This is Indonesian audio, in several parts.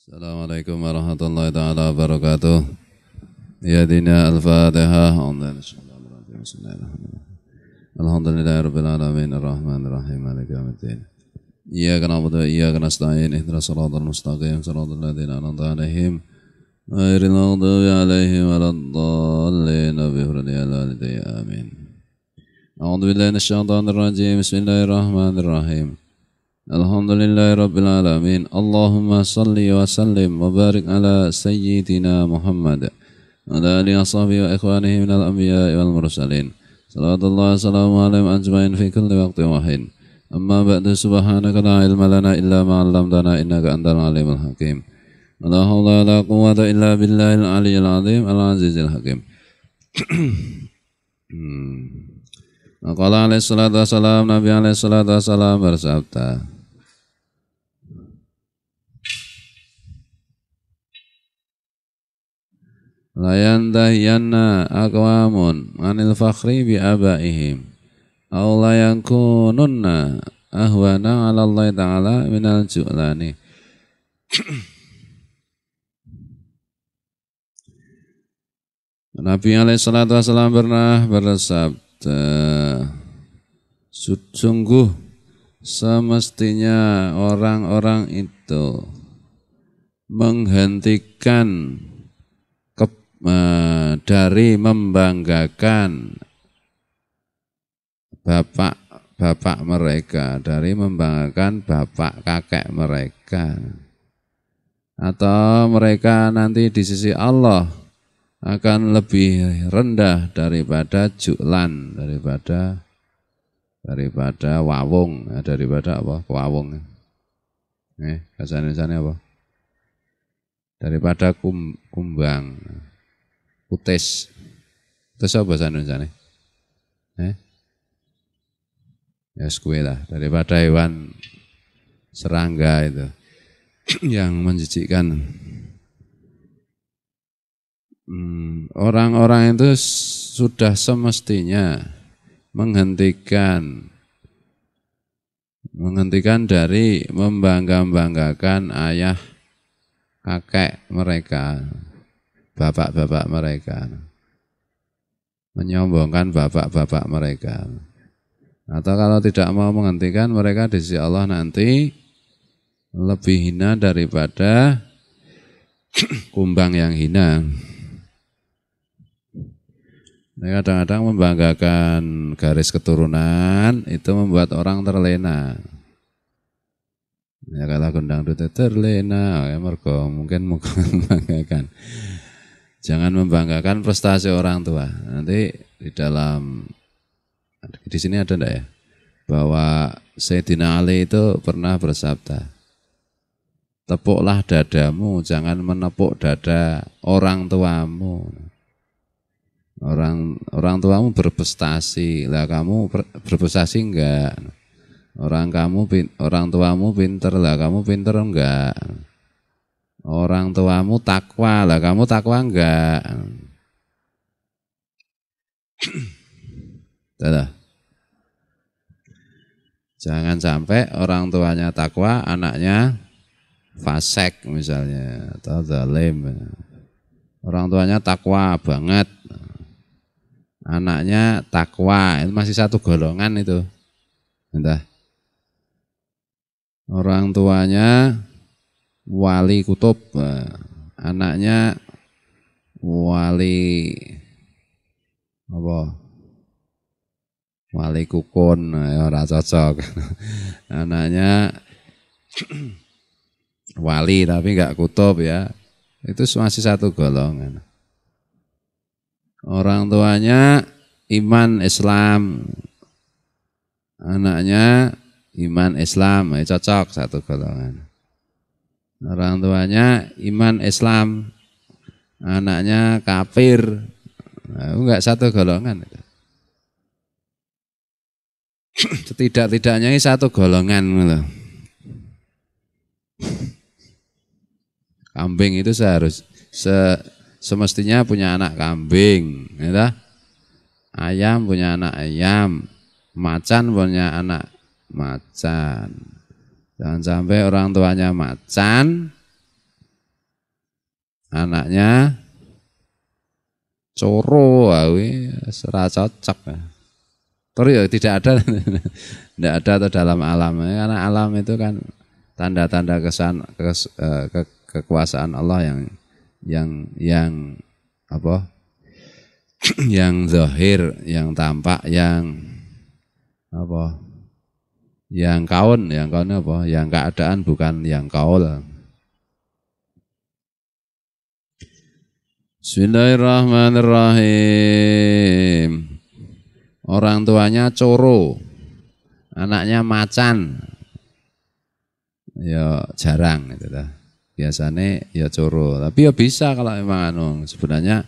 Assalamualaikum warahmatullahi taala wabarakatuh. Ya dina al-Fatihah. Alhamdulillahirabbil alamin arrahmanir rahim maliki yaumiddin. Iyyaka na'budu wa iyyaka nasta'in ihdinas siratal mustaqim siratal ladzina an'amta 'alaihim ghairil maghdubi 'alaihim waladdallin. Amin. A'udzu billahi minasyaitonir rajim. Bismillahirrahmanirrahim. Alhamdulillahi rabbil alamin. Allahumma salli wa sallim wa barik ala sayyidina Muhammad wa ala alihi wa sahbihi wa ikhwanihi minal anbiya'i wal mursalin. Salawatullah salamu alaihim ajmain fi kulli waqtin wa hin. Amma ba'du, subhanaka la ilma lana illa ma 'allamtana innaka antal alimul hakim. Wa la haula wa la quwwata illa billahil aliyyil azim al azizil hakim. Qala alaihi salatu wassalam, Nabi alaihi salatu wassalam bersabda, la yantahiyanna aqwamun anil fakhri bi abaihim aw la yakununna ahwana 'ala Allah ta'ala minal ju'lani. Nabi alaihi salatu wassalam pernah bersabda, sungguh semestinya orang-orang itu menghentikan dari membanggakan bapak mereka, dari membanggakan bapak kakek mereka, atau mereka nanti di sisi Allah akan lebih rendah daripada ju'lan, daripada wawung, daripada apa? Wawung. Bahasa Indonesianya apa? Daripada kumbang. Putis. Putis apa bahasa Indonesianya? Ya sekue lah. Daripada hewan serangga itu yang menjijikkan. Orang-orang itu sudah semestinya menghentikan dari membangga-banggakan ayah kakek mereka, bapak-bapak mereka, menyombongkan bapak-bapak mereka. Atau kalau tidak mau menghentikan, mereka di sisi Allah nanti lebih hina daripada kumbang yang hina. Mereka kadang-kadang membanggakan garis keturunan, itu membuat orang terlena. Ya kalau gendang itu terlena, ya mergo mungkin membanggakan. Jangan membanggakan prestasi orang tua. Nanti di sini ada enggak ya? Bahwa Sayyidina Ali itu pernah bersabda, tepuklah dadamu, jangan menepuk dada orang tuamu. Orang tuamu berprestasi, lah kamu berprestasi enggak? Orang tuamu pinter, lah kamu pinter enggak? Orang tuamu takwa, lah kamu takwa enggak? Dadah. Jangan sampai orang tuanya takwa, anaknya fasik misalnya, atau zalim. Orang tuanya takwa banget, anaknya takwa, itu masih satu golongan itu. Entah. Orang tuanya wali kutub, anaknya wali apa? Wali kukun, ya ora cocok. Anaknya wali tapi enggak kutub ya. Itu masih satu golongan. Orang tuanya iman Islam, anaknya iman Islam, cocok satu golongan. Orang tuanya iman Islam, anaknya kafir, enggak satu golongan. Setidak-tidaknya ini satu golongan. Kambing itu semestinya punya anak kambing, ya. Ayam punya anak ayam, macan punya anak macan. Jangan sampai orang tuanya macan, anaknya coro, ora cocok. Terus ya tidak ada tidak ada atau dalam alam. Karena alam itu kan tanda-tanda kekuasaan Allah yang apa? Yang zahir, yang tampak, yang apa? Yang kaun apa? Yang keadaan bukan yang kaul. Bismillahirrahmanirrahim. Orang tuanya coro, anaknya macan, ya jarang gitu dah. Biasanya ya coro, tapi ya bisa kalau memang sebenarnya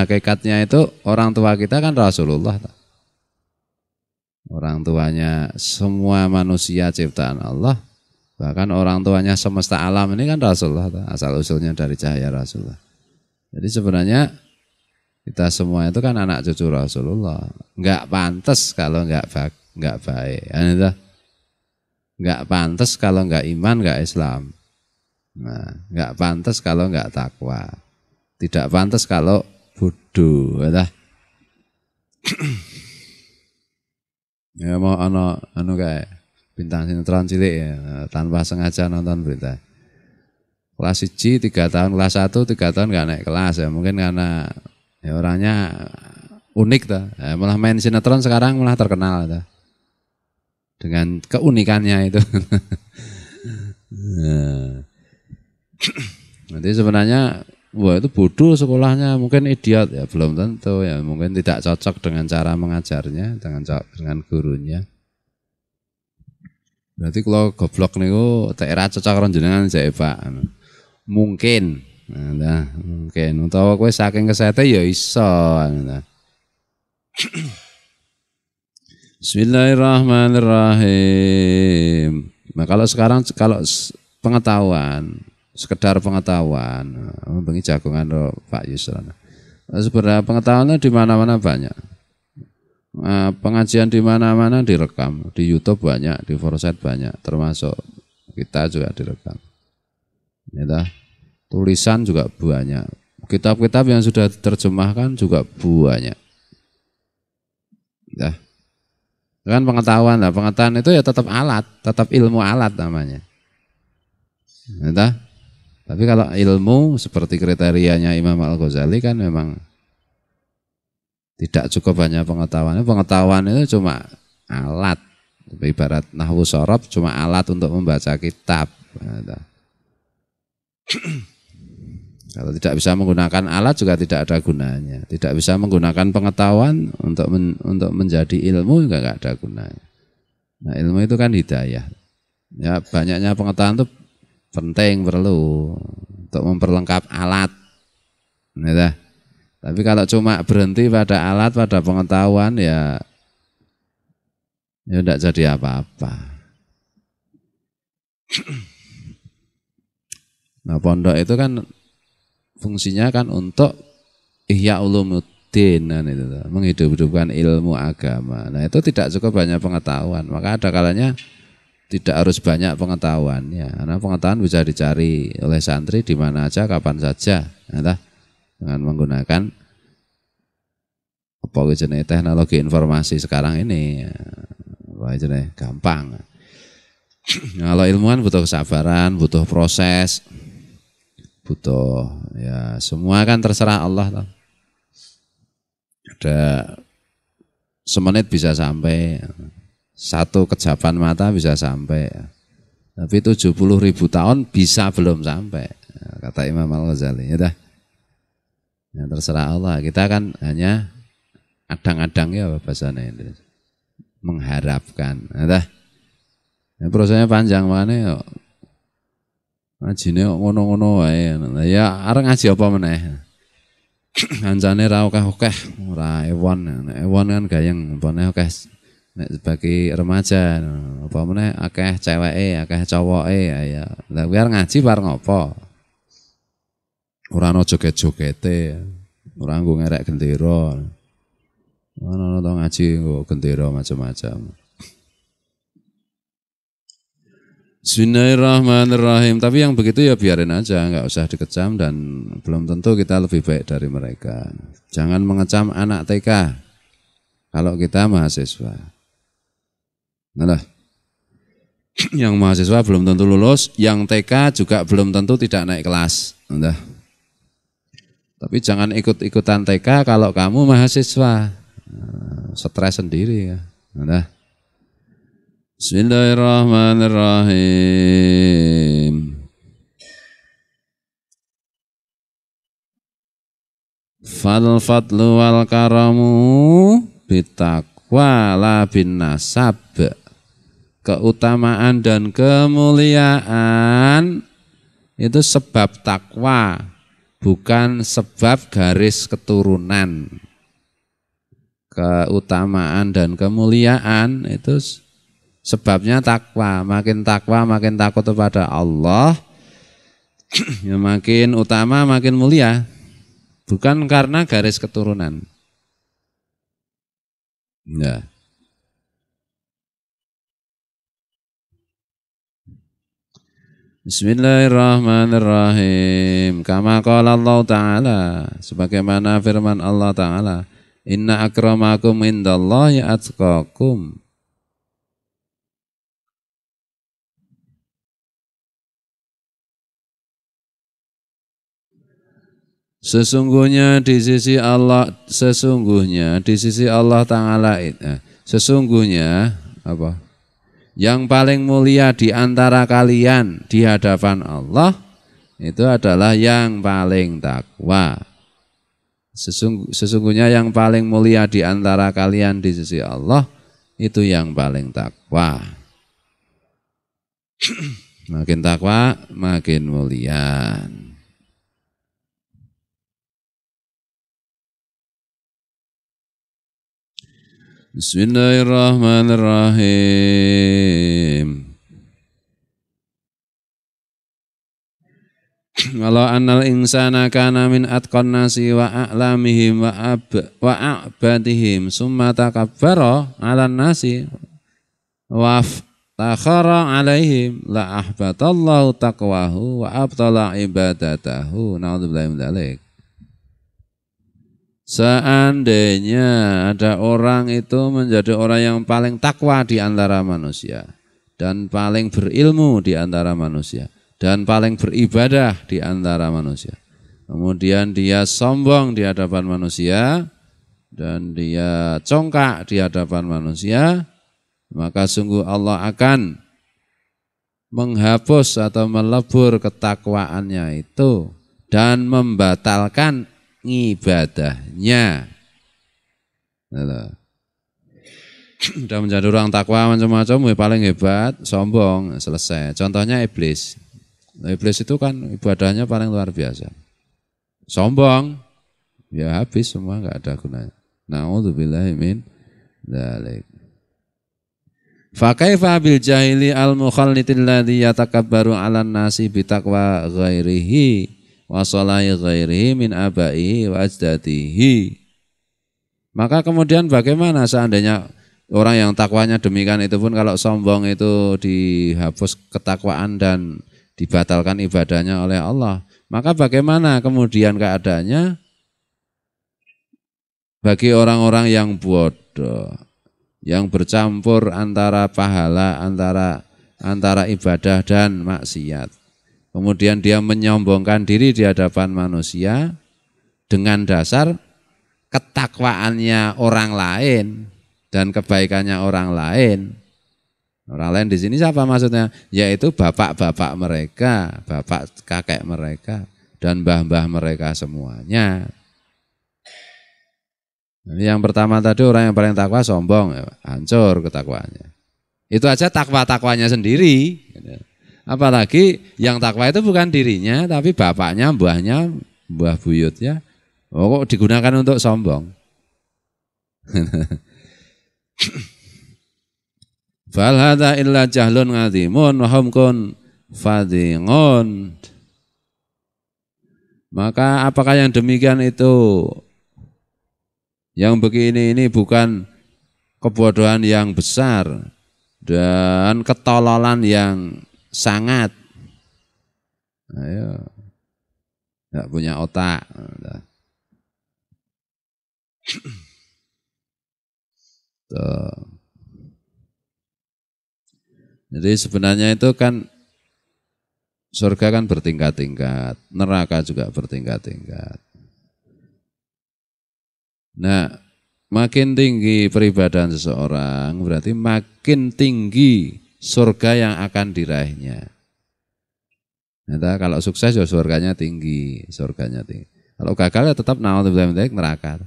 hakikatnya itu orang tua kita kan Rasulullah. Orang tuanya semua manusia ciptaan Allah, bahkan orang tuanya semesta alam ini kan Rasulullah, asal usulnya dari cahaya Rasulullah. Jadi sebenarnya kita semua itu kan anak cucu Rasulullah. Enggak pantas kalau enggak baik. Enggak pantas kalau enggak iman, enggak Islam. Nah, enggak pantas kalau enggak takwa. Tidak pantas kalau bodoh, ya. Ya mau kayak bintang sinetron cilik ya, tanpa sengaja nonton berita. Kelas 1 3 tahun, kelas 1 3 tahun enggak naik kelas ya, mungkin karena ya orangnya unik tuh. Ya, malah main sinetron sekarang malah terkenal tuh. Dengan keunikannya itu. Nanti sebenarnya wah itu bodoh sekolahnya, mungkin idiot ya, belum tentu ya, mungkin tidak cocok dengan cara mengajarnya, dengan gurunya. Berarti kalau goblok niku daerah cocok karo jenengan jek Pak. Mungkin. Nah, mungkin utawa kowe saking kesete ya iso. Nah. Bismillahirrahmanirrahim. Nah, kalau sekarang pengetahuan, sekedar pengetahuan, bengi jagongan Pak Yusra. Sebenarnya pengetahuannya di mana-mana banyak. Pengajian di mana-mana direkam, di YouTube banyak, di Forset banyak, termasuk kita juga direkam. Ya, tulisan juga banyak, kitab-kitab yang sudah diterjemahkan juga banyak. Ya, kan pengetahuan lah, pengetahuan itu ya tetap alat, tetap ilmu alat namanya. Ya, tapi kalau ilmu seperti kriterianya Imam Al-Ghazali kan memang tidak cukup banyak pengetahuan. Pengetahuan itu cuma alat. Ibarat nahwu shorof cuma alat untuk membaca kitab. Kalau tidak bisa menggunakan alat juga tidak ada gunanya. Tidak bisa menggunakan pengetahuan untuk menjadi ilmu juga nggak ada gunanya. Nah, ilmu itu kan hidayah. Ya, banyaknya pengetahuan itu penting, perlu untuk memperlengkap alat. Ya, tapi kalau cuma berhenti pada alat, pada pengetahuan ya tidak jadi apa-apa. Nah, pondok itu kan fungsinya kan untuk ihya ulumuddin, itu menghidup-hidupkan ilmu agama. Nah, itu tidak cukup banyak pengetahuan. Maka ada kalanya tidak harus banyak pengetahuannya, karena pengetahuan bisa dicari oleh santri di mana aja, kapan saja. Nah, dengan menggunakan apa jenis teknologi informasi sekarang ini, apa jenis gampang. Kalau ilmuwan butuh kesabaran, butuh proses, butuh ya semua kan terserah Allah. Ada semenit bisa sampai, satu kejapan mata bisa sampai, tapi 70.000 tahun bisa belum sampai, kata Imam Al-Ghazali. Ya dah. Ya, terserah Allah. Kita kan hanya adang-adang ya bahasanya ini, mengharapkan. Ya, prosesnya panjang makanya ya ngajine ngono-ngono wae. Ya arep ngaji apa meneh. Kancane ra akeh-akeh, ora ewon. Ewon kan gayeng, umpane akeh nek sebagai remaja, apa meneh akeh ceweke, akeh cowoke ya. Lah biar ngaji bareng apa? Ora ana joget-jogete, ora nggo ngerek gendera. Ana to ngaji nggo gendera macam-macam. Bismillahirrahmanirrahim. Tapi yang begitu ya biarin aja, nggak usah dikecam dan belum tentu kita lebih baik dari mereka. Jangan mengecam anak TK kalau kita mahasiswa. Nah, yang mahasiswa belum tentu lulus, yang TK juga belum tentu tidak naik kelas. Nah, tapi jangan ikut-ikutan TK kalau kamu mahasiswa. Stres sendiri ya. Nah. Bismillahirrahmanirrahim. Fal fadlu wal karamu bitaqwa la bin nasab. Keutamaan dan kemuliaan itu sebab takwa, bukan sebab garis keturunan. Keutamaan dan kemuliaan itu sebabnya takwa, makin takut kepada Allah, ya makin utama, makin mulia, bukan karena garis keturunan. Ya. Bismillahirrahmanirrahim. Kama qala Allah Ta'ala, sebagaimana firman Allah Ta'ala, inna akramakum indallahi atqakum. Sesungguhnya di sisi Allah Ta'ala sesungguhnya apa? Yang paling mulia di antara kalian di hadapan Allah itu adalah yang paling takwa. Sesungguhnya yang paling mulia di antara kalian di sisi Allah itu yang paling takwa. Makin takwa, makin mulia. Bismillahirrahmanirrahim. Kalau annal insana kana min atqan nasi wa a'lamihim wa a'badihim summa takabbara 'alan nasi wa takhara 'alaihim la ahbatallahu taqwahu wa abtala ibadatahu. Na'udzubillahi min dzalik. Seandainya ada orang itu menjadi orang yang paling takwa di antara manusia dan paling berilmu di antara manusia dan paling beribadah di antara manusia, kemudian dia sombong di hadapan manusia dan dia congkak di hadapan manusia, maka sungguh Allah akan menghapus atau melebur ketakwaannya itu dan membatalkan ibadahnya. Sudah menjadi orang takwa macam-macam, paling hebat, sombong, selesai. Contohnya iblis. Iblis itu kan ibadahnya paling luar biasa. Sombong, ya habis semua, nggak ada gunanya. Na'udzubillahi min dzalik. Fa kaifa bil jahili al mukhallitil ladzi yatakabbaru 'alan nasi bi taqwa ghairihi wa salahi ghairihi min abaihi wa ajdadihi. Maka kemudian bagaimana seandainya orang yang takwanya demikian itu pun kalau sombong itu dihapus ketakwaan dan dibatalkan ibadahnya oleh Allah, maka bagaimana kemudian keadaannya bagi orang-orang yang bodoh, yang bercampur antara pahala, antara ibadah dan maksiat. Kemudian dia menyombongkan diri di hadapan manusia dengan dasar ketakwaannya orang lain dan kebaikannya orang lain. Orang lain di sini siapa maksudnya? Yaitu bapak-bapak mereka, bapak kakek mereka, dan mbah-mbah mereka semuanya. Yang pertama tadi orang yang paling takwa sombong, hancur ketakwaannya. Itu aja takwa-takwanya sendiri. Apalagi yang takwa itu bukan dirinya, tapi bapaknya, mbahnya, mbah buyutnya. Oh, kok digunakan untuk sombong? Fal hadza illa jahlun ngadzimun wa hum kun fadhingun. Maka apakah yang demikian itu, yang begini ini bukan kebodohan yang besar dan ketololan yang sangat. Ayo. Enggak punya otak. Tuh. Jadi sebenarnya itu kan surga kan bertingkat-tingkat, neraka juga bertingkat-tingkat. Nah, makin tinggi peribadahan seseorang berarti makin tinggi surga yang akan diraihnya. Nah, kalau sukses ya surganya tinggi. Kalau gagal ya tetap neraka.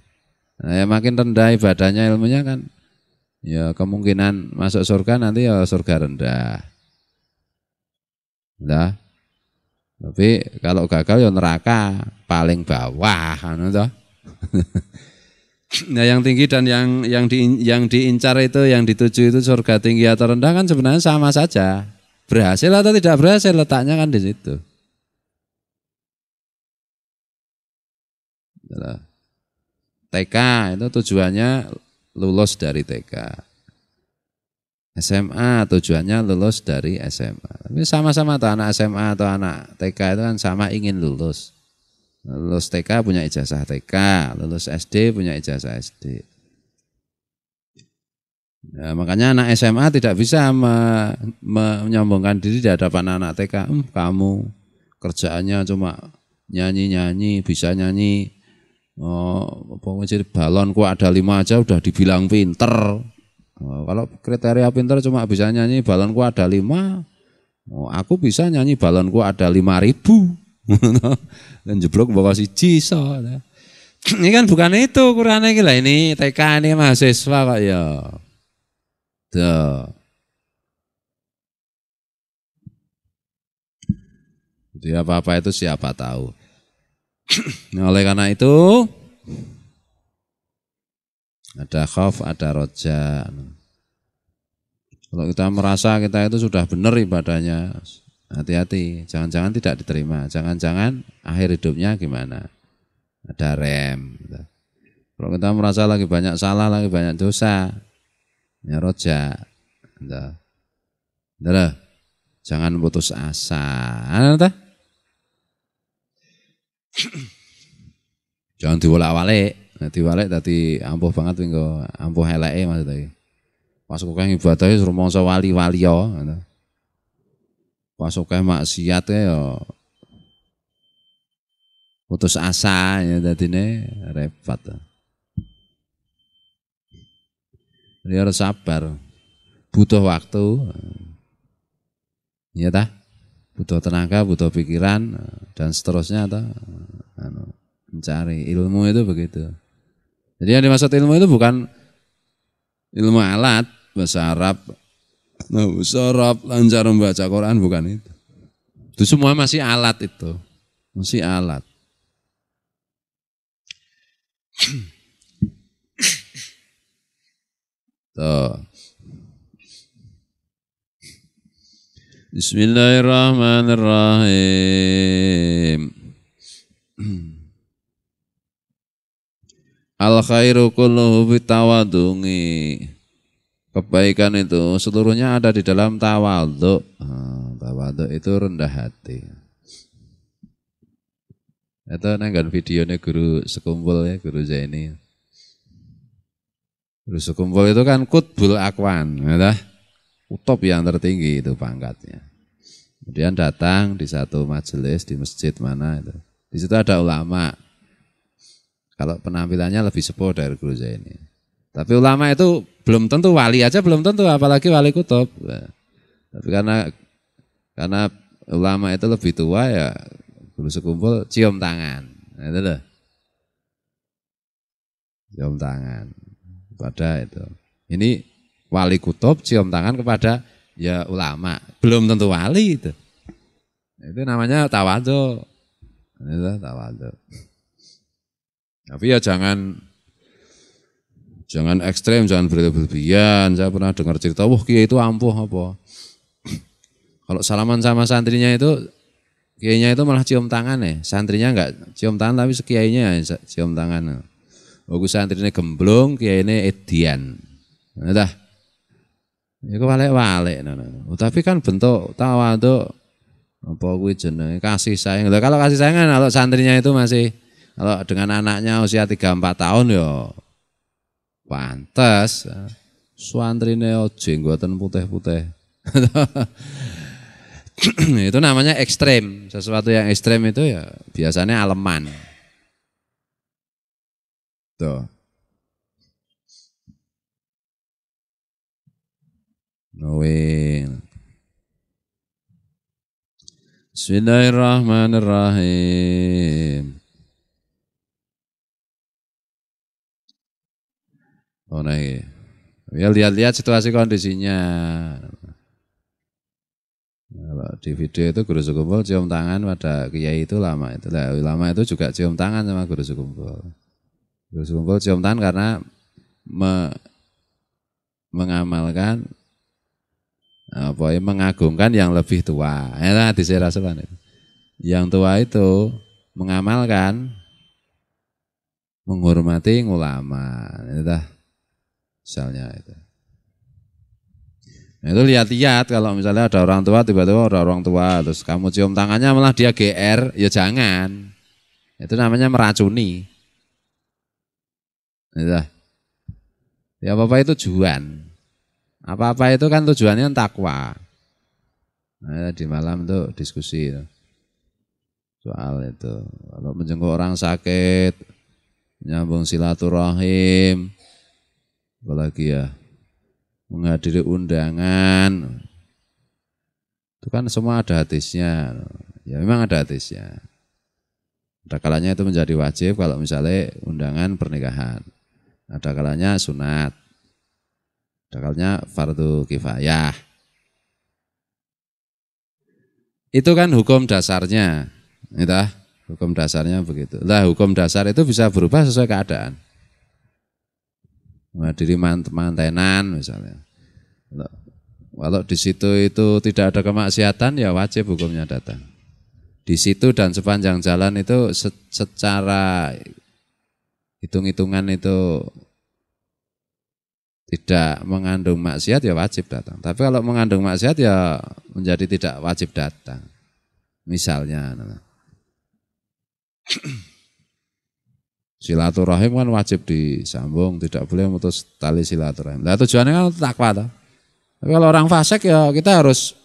Nah, ya makin rendah ibadahnya ilmunya kan, ya kemungkinan masuk surga nanti ya surga rendah. Nah, tapi kalau gagal ya neraka paling bawah, Nah, yang tinggi dan yang diincar itu, yang dituju itu surga tinggi atau rendah kan sebenarnya sama saja. Berhasil atau tidak berhasil letaknya kan di situ. TK itu tujuannya lulus dari TK. SMA tujuannya lulus dari SMA. Tapi sama-sama tuh anak SMA atau anak TK itu kan sama ingin lulus. Lulus TK punya ijazah TK, lulus SD punya ijazah SD. Nah, makanya anak SMA tidak bisa menyombongkan diri di hadapan anak TK. Kamu kerjaannya cuma nyanyi-nyanyi, bisa nyanyi. Jadi balonku ada 5 aja udah dibilang pinter. Kalau kriteria pinter cuma bisa nyanyi balonku ada 5, aku bisa nyanyi balonku ada 5.000. Dan jeblok bawa siji so. Ini kan bukan itu ukurannya gila, ini TK ini mahasiswa kok ya. Tuh. Jadi apa-apa itu siapa tahu. Nah, oleh karena itu ada khauf, ada roja. Kalau kita merasa kita itu sudah benar ibadahnya, hati-hati, jangan-jangan tidak diterima, jangan-jangan akhir hidupnya gimana, ada rem. Kalau kita merasa lagi banyak salah, lagi banyak dosa, ya roja, jangan putus asa, jangan diwalek-walik, tadi ampuh banget, ampuh eleke maksudnya. Pas kok ibadah suruh mongso wali-wali yo. Pas kok maksiat ya putus asa ya dadine repot. Jadi harus sabar. Butuh waktu. Iya tah? Butuh tenaga, butuh pikiran dan seterusnya tah. Mencari ilmu itu begitu. Jadi yang dimaksud ilmu itu bukan ilmu alat, bahasa Arab, sorab, lancar membaca Quran, bukan itu. Itu semua masih alat itu, masih alat. Tuh. Bismillahirrahmanirrahim. Al khairu kulluhu bitawadungi. Kebaikan itu seluruhnya ada di dalam tawadhu. Tawadhu itu rendah hati. Itu nenggan videonya guru sekumpul ya, guru Zaini. Guru sekumpul itu kan kutbul akwan, ya, utop yang tertinggi itu pangkatnya. Kemudian datang di satu majelis di masjid mana itu. Di situ ada ulama. Kalau penampilannya lebih sepuh dari guru Zaini. Tapi ulama itu belum tentu wali aja, belum tentu apalagi wali kutub. Tapi karena ulama itu lebih tua ya guru sekumpul cium tangan. Itu loh. Cium tangan kepada itu. Ini wali kutub cium tangan kepada ya ulama. Belum tentu wali itu. Itu namanya tawadhu. Itu tawadhu. Tapi ya jangan ekstrem, jangan berlebihan. Saya pernah dengar cerita, wah kiai itu ampuh apa. Kalau salaman sama santrinya itu, kiainya itu malah cium tangan ya. Santrinya enggak cium tangan tapi kiainya cium tangan. Aku santrinya gemblong, kiainya edian. Nah, Iku walik-walik Tapi kan bentuk tawadhu apa kuwi jenenge kasih sayang. Lah kalau kasih sayang kan kalau santrinya itu masih kalau dengan anaknya usia 3-4 tahun ya pantes. Santrine jenggoten putih-putih. Itu namanya ekstrem. Sesuatu yang ekstrem itu ya biasanya aleman. Tuh. Noel. Bismillahirrahmanirrahim. Oh nah ini. Ya lihat-lihat situasi kondisinya. Kalau di video itu guru sekumpul cium tangan pada kiai itu lama itu. Lah ulama itu juga cium tangan sama guru sekumpul. Guru sekumpul cium tangan karena mengamalkan apa ya, mengagungkan yang lebih tua. Ya hadis Rasulullah itu. Yang tua itu mengamalkan menghormati ulama. Itu misalnya itu. Nah, itu lihat-lihat kalau misalnya ada orang tua tiba-tiba ada orang tua terus kamu cium tangannya malah dia GR, ya jangan. Itu namanya meracuni. Itu. Ya apa-apa itu tujuan. Apa-apa itu kan tujuannya takwa. Nah, di malam itu diskusi soal itu. Kalau menjenguk orang sakit, nyambung silaturahim, apalagi ya menghadiri undangan, itu kan semua ada hadisnya. Ya memang ada hadisnya. Ada kalanya itu menjadi wajib kalau misalnya undangan pernikahan. Ada kalanya sunat. Ada kalanya fardu kifayah. Itu kan hukum dasarnya. Gitu, hukum dasarnya begitu. Lah hukum dasar itu bisa berubah sesuai keadaan. Menghadiri mantenan misalnya. Kalau di situ itu tidak ada kemaksiatan ya wajib hukumnya datang. Di situ dan sepanjang jalan itu secara hitung-hitungan itu tidak mengandung maksiat ya wajib datang. Tapi kalau mengandung maksiat ya menjadi tidak wajib datang. Misalnya silaturahim kan wajib disambung, tidak boleh memutus tali silaturahim. Nah tujuannya kan takwa toh. Tapi kalau orang fasik ya kita harus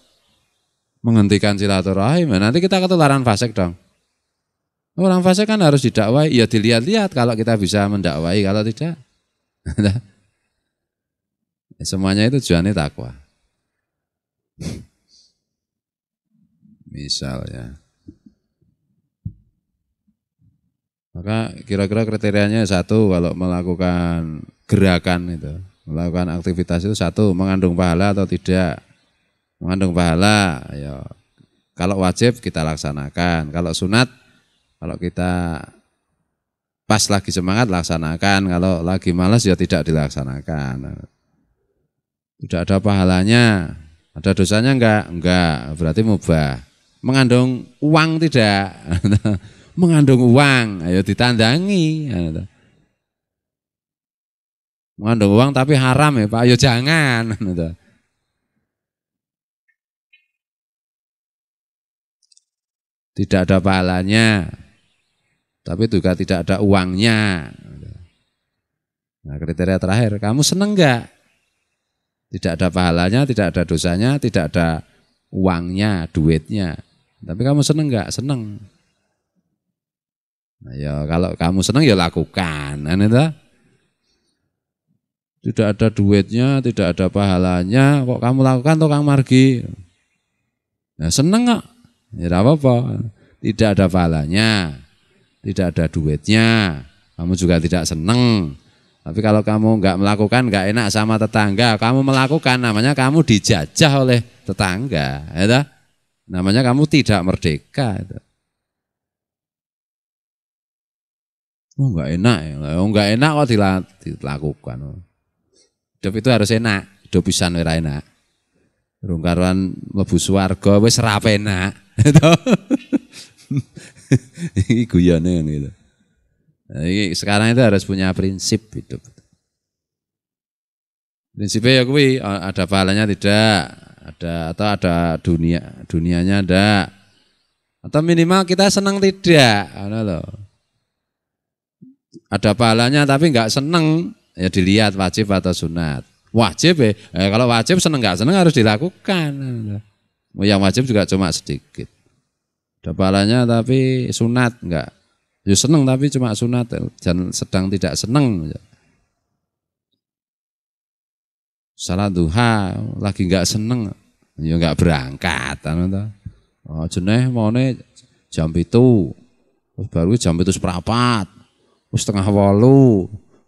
menghentikan silaturahim. Nah, nanti kita ketularan fasik dong. Orang fasik kan harus didakwai, ya dilihat-lihat kalau kita bisa mendakwai, kalau tidak. Semuanya itu tujuannya takwa. Misalnya. Maka kira-kira kriterianya satu kalau melakukan gerakan itu, melakukan aktivitas itu satu mengandung pahala atau tidak. Mengandung pahala, ya kalau wajib kita laksanakan, kalau sunat, kalau kita pas lagi semangat laksanakan, kalau lagi malas ya tidak dilaksanakan. Tidak ada pahalanya, ada dosanya enggak, berarti mubah. Mengandung uang tidak, mengandung uang, ayo ditandangi. Mengandung uang tapi haram ya Pak, ayo jangan. Tidak ada pahalanya, tapi juga tidak ada uangnya. Nah kriteria terakhir, kamu seneng enggak? Tidak ada pahalanya, tidak ada dosanya, tidak ada uangnya, duitnya. Tapi kamu seneng enggak? Seneng. Nah, ya kalau kamu seneng ya lakukan. Nah, itu. Tidak ada duitnya, tidak ada pahalanya, kok kamu lakukan toh Kang Margi? Nah, seneng enggak? Ya apa-apa. Tidak ada pahalanya, tidak ada duitnya, kamu juga tidak seneng. Tapi kalau kamu enggak melakukan, enggak enak sama tetangga, kamu melakukan, namanya kamu dijajah oleh tetangga, ya. Namanya kamu tidak merdeka. Ya. Oh enggak enak ya, enggak enak kok dilakukan. Hidup itu harus enak, hidup pisan ora enak. Rung karuan mlebu swarga wis ora enak. Iki guyone gitu. Nah, sekarang itu harus punya prinsip hidup. Prinsipnya ya kuwi ada pahalanya tidak, atau ada dunianya ndak. Atau minimal kita senang tidak, ngono loh. Ada pahalanya tapi enggak senang, ya dilihat wajib atau sunat. Wajib kalau wajib senang enggak senang harus dilakukan. Yang wajib juga cuma sedikit. Ada pahalanya tapi sunat enggak. Ya senang tapi cuma sunat dan sedang tidak senang. Salat duha lagi enggak seneng ya enggak berangkat oh jeneh maune jam 7 terus baru jam 7:04 wis setengah 8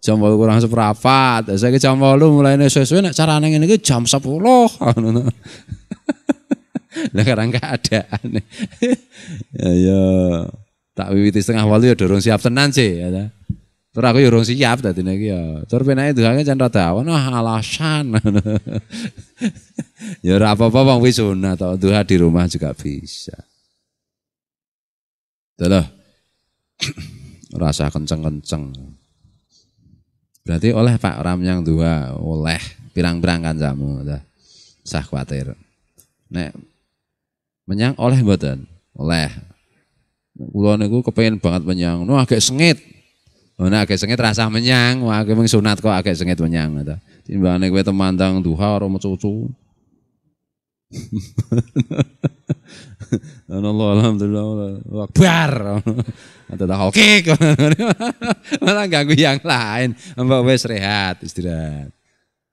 jam 8 kurang 1/4 saiki jam 8 mulai sesuai nek carane ngene iki jam 10 ngono lah karang keadaan ya tak wiwiti setengah 8 ya durung siap tenan sih ya. Terus aku ya urung siap tadi nek ya. Terus penake duhane jan rada awan alasan. Ya ora apa-apa wong wis sunat to, duha di rumah juga bisa. Tuh. Rasa kenceng-kenceng. Berarti oleh Pak Ramyang duha, oleh pirang-pirang kancamu dah. Sah kuwatir. Nek menyang oleh mboten? Oleh. Kula niku kepengin banget menyang. No agak sengit. Nek agak sengit rasah menyang, wah mung sunat kok agak sengit menyang ta. Timbangane kowe temandang duha ora mecucu. Allah alhamdulillah akbar. Ada tak oke. Malah ganggu yang lain. Mbak wis rehat, istirahat.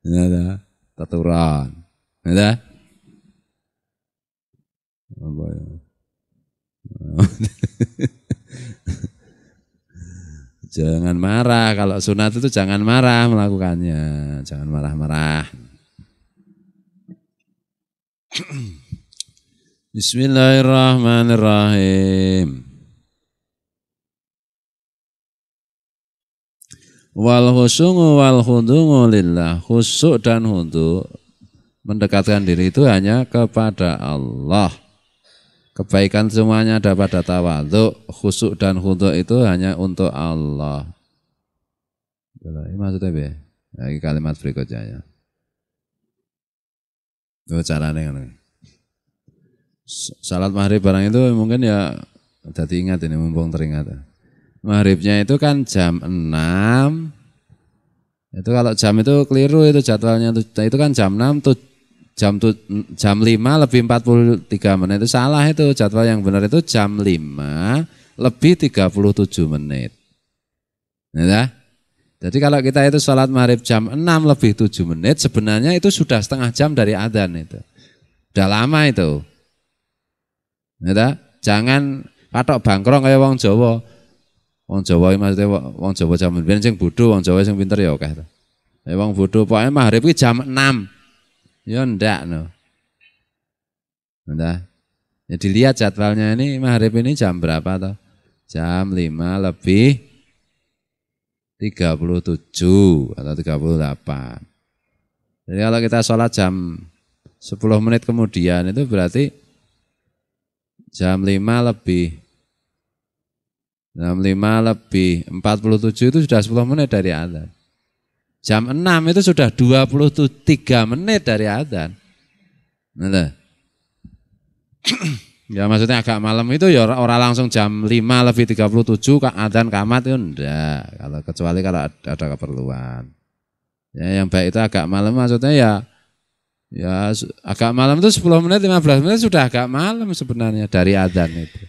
Ya ta, taturan. Ya ta? Apa ya? Jangan marah, kalau sunat itu jangan marah melakukannya, jangan marah-marah. Bismillahirrahmanirrahim. Wal khusyu'u wal khudhu'u lillah. Khusyuk dan khudu' mendekatkan diri itu hanya kepada Allah. Kebaikan semuanya ada pada tawadhu, khusyuk dan khudu' itu hanya untuk Allah. Ini maksudnya apa? Ini kalimat berikutnya ya. Itu caranya kan. Salat maghrib barang itu mungkin ya jadi ingat ini mumpung teringat. Maghribnya itu kan jam 6. Itu kalau jam itu keliru itu jadwalnya itu kan jam 6 tuh jam 5 lebih 43 menit itu salah itu jadwal yang benar itu jam 5 lebih 37 menit. Ya, jadi kalau kita itu sholat maghrib jam 6 lebih 7 menit sebenarnya itu sudah setengah jam dari adzan itu. Udah lama itu. Ya, jangan patok bangkrong kayak wong Jawa. Wong Jawa maksudnya wong Jawa zaman biyen sing bodho, wong Jawa sing pinter ya akeh to. Wong bodho pokoke maghrib iki jam 6. Ya ndak no. Ndak. Ya dilihat jadwalnya ini maghrib ini jam berapa toh? Jam 5 lebih 37 atau 38. Jadi kalau kita sholat jam 10 menit kemudian itu berarti jam 5 lebih 47 itu sudah 10 menit dari adzan. Jam 6 itu sudah 23 menit dari adzan. Nah, ya maksudnya agak malam itu ya orang langsung jam 5 lebih 37 adzan qamat itu enggak. Kecuali kalau ada keperluan. Ya yang baik itu agak malam maksudnya ya agak malam itu 10 menit 15 menit sudah agak malam sebenarnya dari adzan itu.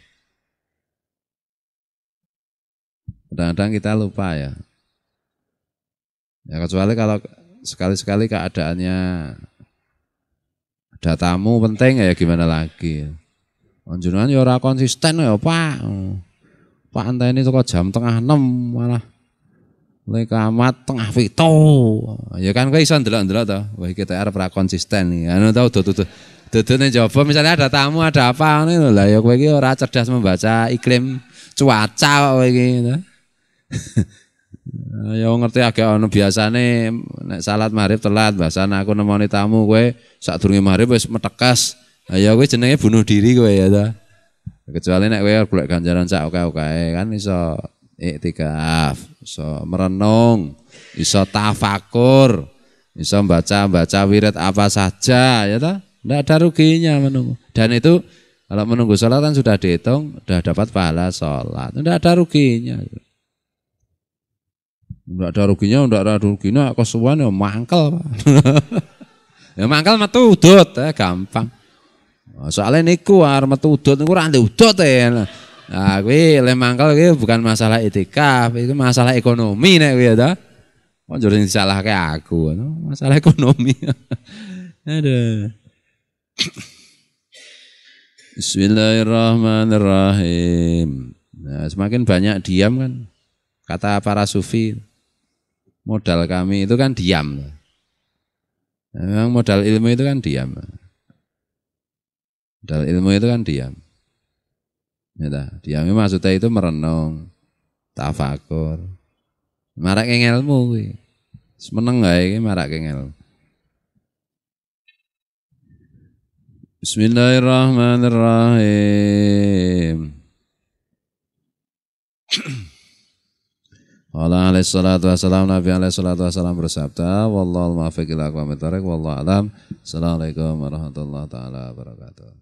Kadang-kadang kita lupa ya. Ya kecuali kalau sekali-sekali keadaannya ada tamu penting ya gimana lagi. Panjenengan ya ora konsisten ya Pak. Pak antene kok jam 5:30 malah mulai kamat 6:30. Ya kan kowe iso ndelok-ndelok to. Wah iki TR ora konsisten iki. Anu tau dudune jaba misalnya ada tamu ada apa ngono lho. Lah ya kowe iki ora cerdas membaca iklim cuaca kowe iki. Ya ngerti agak ono biasane nek salat maghrib telat bahasane aku nemoni tamu kowe sadurunge maghrib wis metekas. Ya kowe jenenge bunuh diri kowe ya ta. Kecuali nek kowe golek ganjaran sak oke-oke kan iso iktikaf, iso merenung, iso tafakur, Bisa baca wirid apa saja ya toh. Tidak ada ruginya menunggu. Dan itu kalau menunggu sholat kan sudah dihitung, sudah dapat pahala sholat. Tidak ada ruginya. Tidak ada ruginya, kesuwan ya mangkel. Ya mangkel metu udut, gampang. Soalnya niku arep metu udut niku ora ndek udut ya. Nah, kuwi le mangkel kuwi bukan masalah itikaf, itu masalah ekonomi nek kuwi ya. Kok jare disalahke aku, masalah ekonomi. Aduh. Bismillahirrahmanirrahim. Nah, semakin banyak diam kan, kata para sufi, modal kami itu kan diam. Nah, memang modal ilmu itu kan diam. Modal ilmu itu kan diam. Ya, diam itu maksudnya itu merenung, tafakur. Marak ngelmu kuwi. Semeneng gae iki marak ngelmu. Bismillahirrahmanirrahim. Allah alaihi salatu wassalam, Nabi alaihi salatu wassalam bersabda, wallahu muwaffiq ila aqwamit thoriq, wallahu alam. Assalamualaikum warahmatullahi taala wabarakatuh.